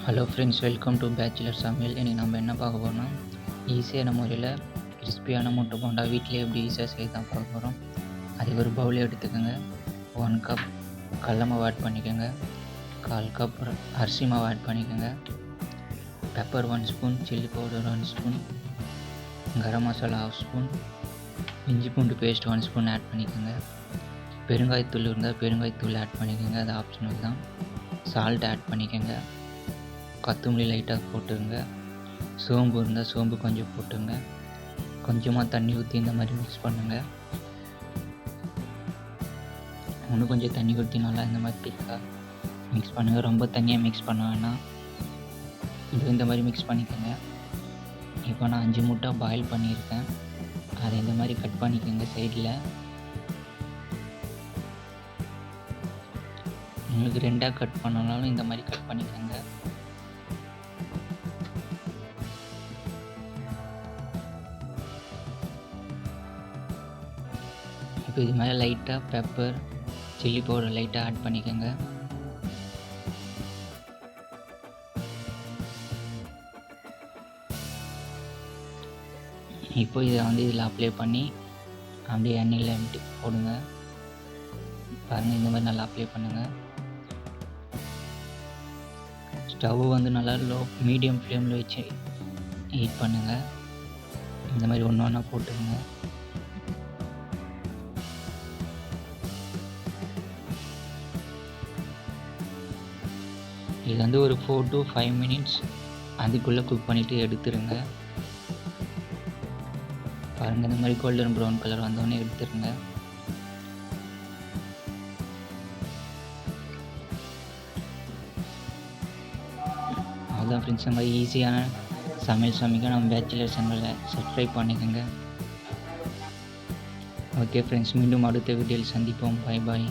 Hello friends, welcome to bachelor சமையல். இன்றைக்கி நம்ம என்ன பார்க்க போகிறோம்னா, ஈஸியான முறையில் கிறிஸ்பியான முட்டை போண்டா வீட்டிலே எப்படி ஈஸியாக செய்ய தான் பார்க்க போகிறோம். அதுக்கு ஒரு பவுல் எடுத்துக்கோங்க. 1 கப் கடல மாவு ஆட் பண்ணிக்கோங்க. 1/4 கப் அரிசி மாவு ஆட் பண்ணிக்கோங்க. Pepper 1 spoon, chilli powder 1 spoon, garam masala 1/2 spoon, இஞ்சி பூண்டு பேஸ்ட் 1 ஸ்பூன் ஆட் பண்ணிக்கோங்க. பெருங்காயத்தூள் இருந்தால் பெருங்காயத்தூள் ஆட் பண்ணிக்கோங்க, அது ஆப்ஷனல் தான். சால்ட் ஆட் பண்ணிக்கோங்க. கொத்தமல்லி லைட்டாக போட்டுங்க. சோம்பு இருந்தால் சோம்பு கொஞ்சம் போட்டுங்க. கொஞ்சமாக தண்ணி ஊற்றி இந்த மாதிரி மிக்ஸ் பண்ணுங்கள். இன்னும் கொஞ்சம் தண்ணி ஊற்றி நல்லா இந்த மாதிரி திக்காக மிக்ஸ் பண்ணுங்கள். ரொம்ப தண்ணியாக மிக்ஸ் பண்ண வேணாம். இது இந்த மாதிரி மிக்ஸ் பண்ணிக்கோங்க. இப்போ நான் 5 முட்டை பாயில் பண்ணியிருக்கேன். அதை இந்த மாதிரி கட் பண்ணிக்கோங்க. சைடில் உங்களுக்கு 2ஆக கட் பண்ணாலும் இந்த மாதிரி கட் பண்ணிக்கோங்க. இப்போ இது மேலே லைட்டாக பெப்பர், சில்லி பவுடர் லைட்டாக ஆட் பண்ணிக்கோங்க. இப்போ இதை இதில் அப்ளை பண்ணி அப்படியே எண்ணெயில் போடுங்க. பாருங்கள், இந்த மாதிரி நல்லா அப்ளை பண்ணுங்கள். ஸ்டவ் நல்லா மீடியம் ஃப்ளேமில் வச்சு ஹீட் பண்ணுங்கள். இந்த மாதிரி ஒன்று ஒன்றா போட்டுருங்க. இது ஒரு 4 to 5 மினிட்ஸ் அதுக்குள்ளே குக் பண்ணிவிட்டு எடுத்துருங்க. பாருங்கள், இந்த மாதிரி கோல்டன் ப்ரௌன் கலர் வந்தோடனே எடுத்துருங்க. அவ்வளோதான் ஃப்ரெண்ட்ஸ், இந்த மாதிரி ஈஸியான சமையல் சமைக்க நம்ம பேச்சுலர் சேனலை சப்ஸ்கிரைப் பண்ணிக்கோங்க. ஓகே ஃப்ரெண்ட்ஸ், மீண்டும் அடுத்த வீடியோவில் சந்திப்போம். பாய் பாய்.